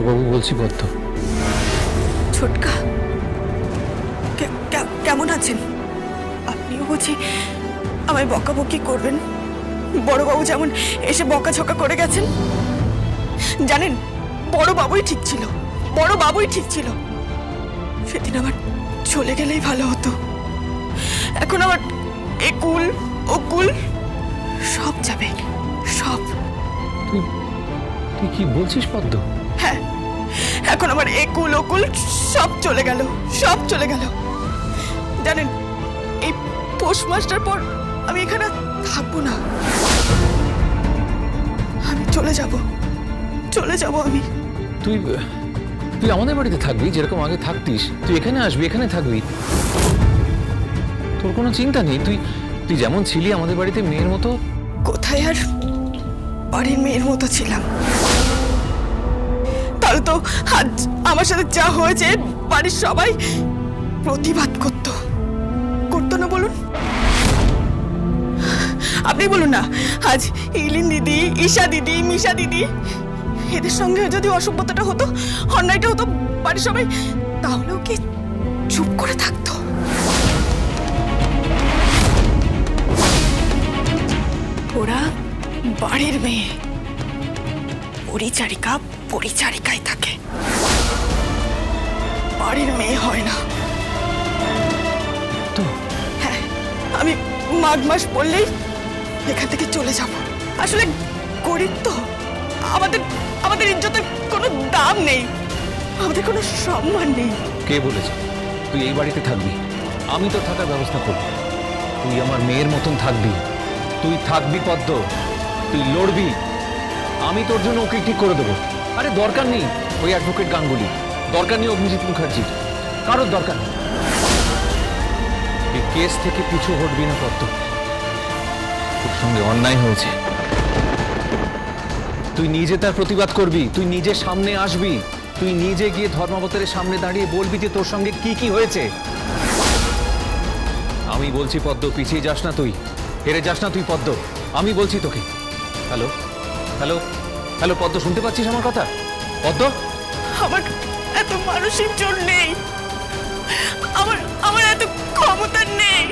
বড়বাবু বলছি পদ্ম। ছোটকা, কেমন আছেন? আপনিও বুঝি আমায় বকাবকি করবেন? বড়বাবু যেমন এসে বকাঝকা করে গেছেন। জানেন, বড়বাবুই ঠিক ছিল, বড়বাবুই ঠিক ছিল। সেদিন আমার চলে গেলেই ভালো হতো। এখন আমার একুল ওকুল সব যাবে, সব। তুই কি বলছিস পদ্ম? হ্যাঁ, এখন আমার একুল ওকুল সব চলে গেল, সব চলে গেল। জানেন, এই পৌষ মাসটার পর আমি এখানে থাকবো না। আমি চলে যাব, চলে যাব আমি। তুই তুই আমাদের বাড়িতে থাকবি, যেরকম আগে থাকতিস। তুই এখানে আসবি, এখানে থাকবি, তোর কোনো চিন্তা নেই। তুই যেমন ছিলি আমাদের বাড়িতে মেয়ের মতো। কোথায় আর বাড়ির মেয়ের মতো ছিলাম? তাহলে তো আজ আমার সাথে যা হয়েছে বাড়ির সবাই প্রতিবাদ করতো না? বলুন, আপনি বলুন না। আজ ইলিন দিদি, ঈশা দিদি, মিশা দিদি, এদের সঙ্গে যদি অসভ্যতাটা হতো, অন্যায়টা হতো বাড়ির সবাই, তাহলেও কি চুপ করে থাকতো? ওরা বাড়ির মেয়ে, পরিচারিকা পরিচারিকায় থাকে, বাড়ির মেয়ে হয় না। তো হ্যাঁ, আমি মাঘ মাস পড়লেই এখান থেকে চলে যাব। আসলে গরিব তো, আমাদের আমাদের ইজ্জতের কোনো দাম নেই, আমাদের কোনো সম্মান নেই। কে বলেছে তুই এই বাড়িতে থাকবি? আমি তো থাকার ব্যবস্থা করব। তুই আমার মেয়ের মতন থাকবি, তুই থাকবি পদ্ম, তুই লড়বি। আমি তোর জন্য ওকে ঠিক করে দেবো। আরে দরকার নেই ওই অ্যাডভোকেট গাঙ্গুলি, দরকার নেই অভিজিৎ মুখার্জির, কারোর দরকার নেই। এই কেস থেকে পিছু হটবি না পদ্ম। তোর সঙ্গে অন্যায় হয়েছে, তুই নিজে তার প্রতিবাদ করবি, তুই নিজে সামনে আসবি, তুই নিজে গিয়ে ধর্মাবতারের সামনে দাঁড়িয়ে বলবি যে তোর সঙ্গে কি কি হয়েছে। আমি বলছি পদ্ম, পিছিয়ে যাস না তুই, হেরে যাস না তুই পদ্ম, আমি বলছি তোকে। হ্যালো হ্যালো হ্যালো পদ্ম, শুনতে পাচ্ছিস আমার কথা? পদ্ম, আমার এত মানসিক জোর নেই, আমার আমার এত ক্ষমতা নেই।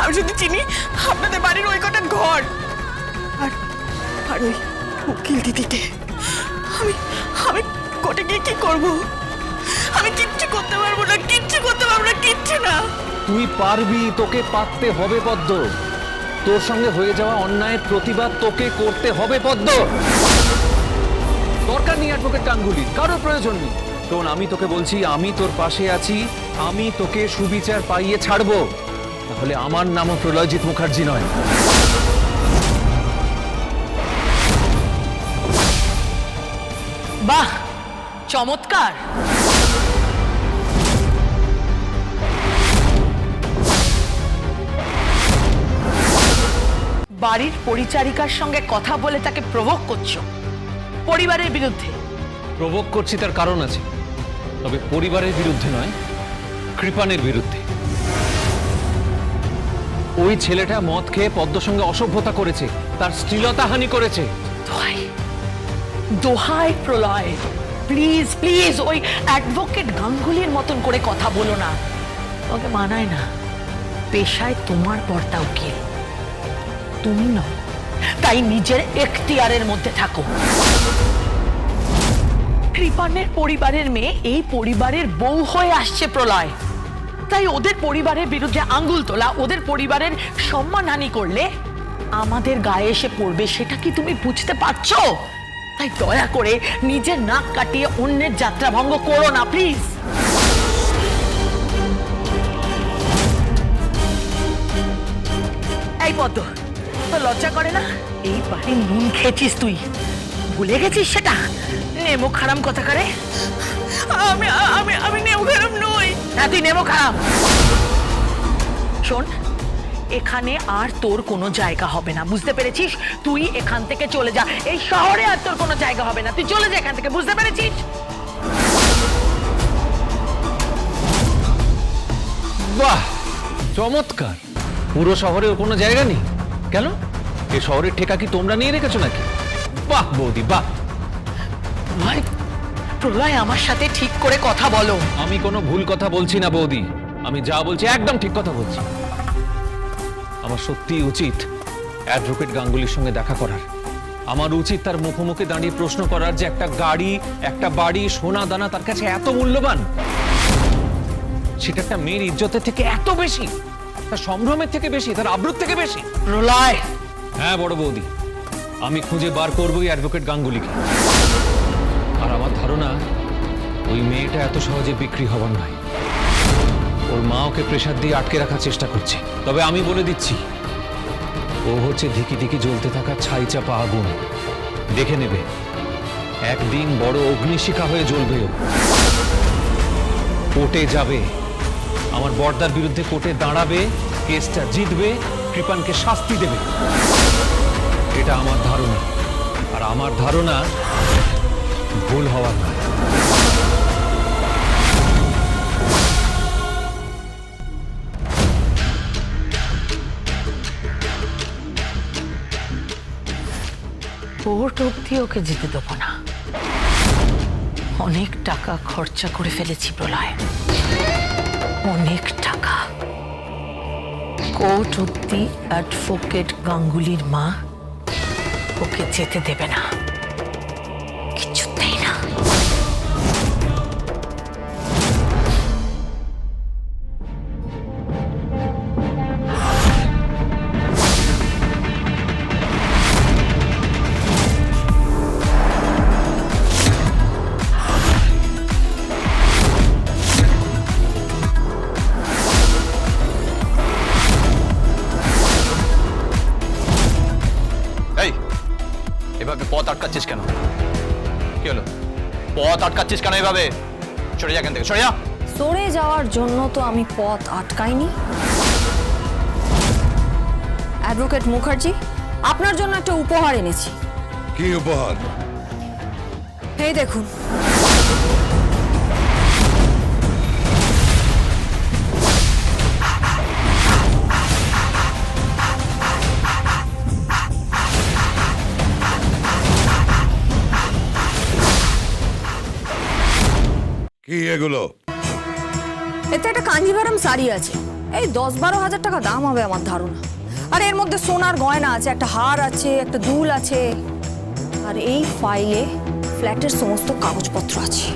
আমি শুধু চিনি আপনাদের বাড়ির ওই কটা ঘর আর আর ওই উকিল দিদিকে। আমি আমি কোর্টে গিয়ে কি করব? আমি কিচ্ছু করতে পারবো না, কিচ্ছু করতে পারবো না, কিচ্ছু না। তুই পারবি, তোকে পারতে হবে পদ্ম। তোর সঙ্গে হয়ে যাওয়া অন্যায়ের প্রতিবাদ তোকে করতে হবে পদ্ম। দরকার নেই অ্যাডভোকেট গাঙ্গুলি, কারোর প্রয়োজন নেই। শোন, আমি তোকে বলছি, আমি তোর পাশে আছি, আমি তোকে সুবিচার পাইয়ে ছাড়বো। তাহলে আমার নামও প্রলয়জিৎ মুখার্জি নয়। বাহ, চমৎকার। বাড়ির পরিচারিকার সঙ্গে কথা বলে তাকে প্রভোগ করছো পরিবারের বিরুদ্ধে। প্রভোগ করছি তার কারণ আছে, তবে পরিবারের বিরুদ্ধে নয়, কৃপানের বিরুদ্ধে। ওই ছেলেটা মদ খেয়ে পদ্মর সঙ্গে অসভ্যতা করেছে, তার শ্লীলতাহানি করেছে। দোহাই দোহাই প্রলয়, প্লিজ প্লিজ ওই অ্যাডভোকেট গাঙ্গুলির মতন করে কথা বলো না, ওকে মানায় না। পেশায় তোমার পর্দা উকিল, তুমি নও, তাই নিজের এখতিয়ারের মধ্যে থাকো। কৃপানের পরিবারের মেয়ে এই পরিবারের বউ হয়ে আসছে প্রলয়, তাই ওদের পরিবারের বিরুদ্ধে আঙ্গুল তোলা, ওদের পরিবারের সম্মানহানি করলে আমাদের গায়ে এসে পড়বে, সেটা কি তুমি বুঝতে পারছো? তাই দয়া করে নিজের নাক কাটিয়ে অন্যের যাত্রা ভঙ্গ করো না প্লিজ। এই পদ্ম, তোর লজ্জা করে না? এই বাড়ির নুন খেয়েছিস তুই, ভুলে গেছিস সেটা? নেমো খারাম কথা করে। আমি আমি আমি নেও খারাপ নই। হ্যাঁ, তুই নেমো খারাম। শোন, এখানে আর তোর কোনো জায়গা হবে না, বুঝতে পেরেছিস? তুই এখান থেকে চলে যা, এই শহরে আর তোর কোনো জায়গা হবে না, তুই চলে যা এখান থেকে, বুঝতে পেরেছিস? বাহ, চমৎকার। পুরো শহরে ওর কোনো জায়গা নেই কেন? এই শহরের ঠেকা কি তোমরা নিয়ে রেখেছো নাকি? বাহ বৌদি বাহ, প্রলয়, প্রলয় আমার সাথে ঠিক করে কথা বলো। আমি কোনো ভুল কথা বলছি না বৌদি, আমি যা বলছি একদম ঠিক কথা বলছি। আমার সত্যিই উচিত অ্যাডভোকেট গাঙ্গুলির সঙ্গে দেখা করার। আমার উচিত তার মুখোমুখি দাঁড়িয়ে প্রশ্ন করার যে একটা গাড়ি, একটা বাড়ি, সোনা দানা তার কাছে এত মূল্যবান, সেটা একটা মেয়ের ইজ্জতের থেকে এত বেশি, তার সম্ভ্রমের থেকে বেশি, তার আব্রুর থেকে বেশি। প্রলয়, হ্যাঁ বড় বৌদি, আমি খুঁজে বার করবোই অ্যাডভোকেট গাঙ্গুলিকে। আর আমার ধারণা ওই মেয়েটা এত সহজে বিক্রি হবার নয়। ওর মা ওকে প্রেসার দিয়ে আটকে রাখার চেষ্টা করছে। তবে আমি বলে দিচ্ছি, ও হচ্ছে ধিকি ধিকি জ্বলতে থাকা ছাই চাপা আগুন। দেখে নেবে, একদিন বড় অগ্নিশিখা হয়ে জ্বলবে ও। কোর্টে যাবে, আমার বর্দার বিরুদ্ধে কোর্টে দাঁড়াবে, কেসটা জিতবে, কৃপানকে শাস্তি দেবে। এটা আমার ধারণা, আর আমার ধারণা ভুল হওয়ার নয়। কোর্ট অব্দি ওকে যেতে দেবো না। অনেক টাকা খরচা করে ফেলেছি প্রলয়, অনেক টাকা। কোর্ট অব্দি অ্যাডভোকেট গাঙ্গুলির মা ওকে যেতে দেবে না, কিছুতেই না। এই, এভাবে পথ আটকাচ্ছিস কেন? কি হলো? পথ আটকাচ্ছিস কেন এভাবে? সরে যা এখান থেকে, সরে যা। সরে যাওয়ার জন্য তো আমি পথ আটকাইনি। অ্যাডভোকেট মুখার্জি, আপনার জন্য একটা উপহার এনেছি। কি উপহার? এই দেখুন। কি এগুলো? এতে একটা কাঞ্জিভারাম শাড়ি আছে, এই 10-12 হাজার টাকা দাম হবে আমার ধারণা। আর এর মধ্যে সোনার গয়না আছে, একটা হার আছে, একটা দুল আছে, আর এই ফাইলে ফ্ল্যাটের সমস্ত কাগজপত্র আছে।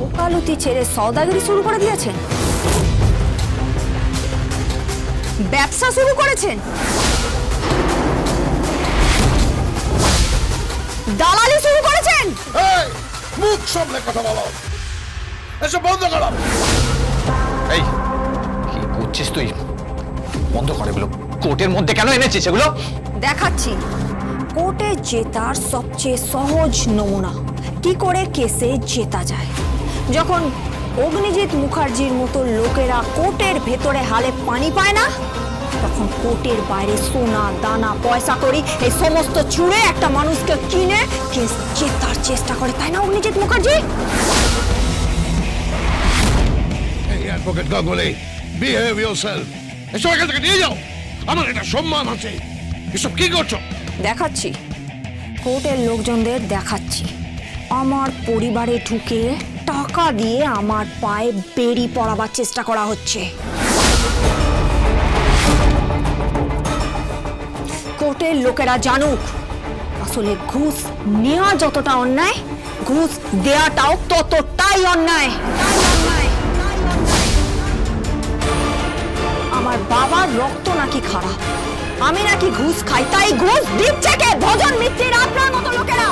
ওকালতি ছেড়ে সওদাগরি শুরু করে দিয়েছেন, ব্যবসা শুরু করেছেন, দালালি শুরু করেছেন। এই, মুখ সামলে কথা বলো, এসব বন্ধ করো। এই, কি করছিস তুই? বন্ধ কর এগুলো। কোর্টের মধ্যে কেন এনেছিস এগুলো? দেখাচ্ছি কোর্টে জেতার সবচেয়ে সহজ নমুনা, কি করে কেসে জেতা যায়। যখন অগ্নিজিৎ মুখার্জির মতো লোকেরা কোর্টের ভেতরে হালে পানি পায় না, তখন কোর্টের বাইরে সোনা দানা পয়সা করি এই সমস্ত ছুঁড়ে একটা মানুষকে কিনে কেস জেতার চেষ্টা করে, তাই না অগ্নিজিৎ মুখার্জি? এই অ্যাডভোকেট গাঙ্গুলি, বিহেভ ইয়োরসেলফ। এসব এখান থেকে নিয়ে যাও, আমার একটা সম্মান আছে। এসব কি করছো? দেখাচ্ছি, কোর্টের লোকজনদের দেখাচ্ছি আমার পরিবারে ঢুকে টাকা দিয়ে আমার পায়ে বেড়ি পড়াবার চেষ্টা করা হচ্ছে। কোর্টের লোকেরা জানুক আসলে ঘুষ নেওয়া যতটা অন্যায়, ঘুষ দেওয়াটাও ততটাই অন্যায়। আমার বাবার রক্ত নাকি খারাপ, আমি নাকি ঘুষ খাই, তাই ঘুষ দিচ্ছে কে? ভজন মিত্রের আপনার মতো লোকেরা।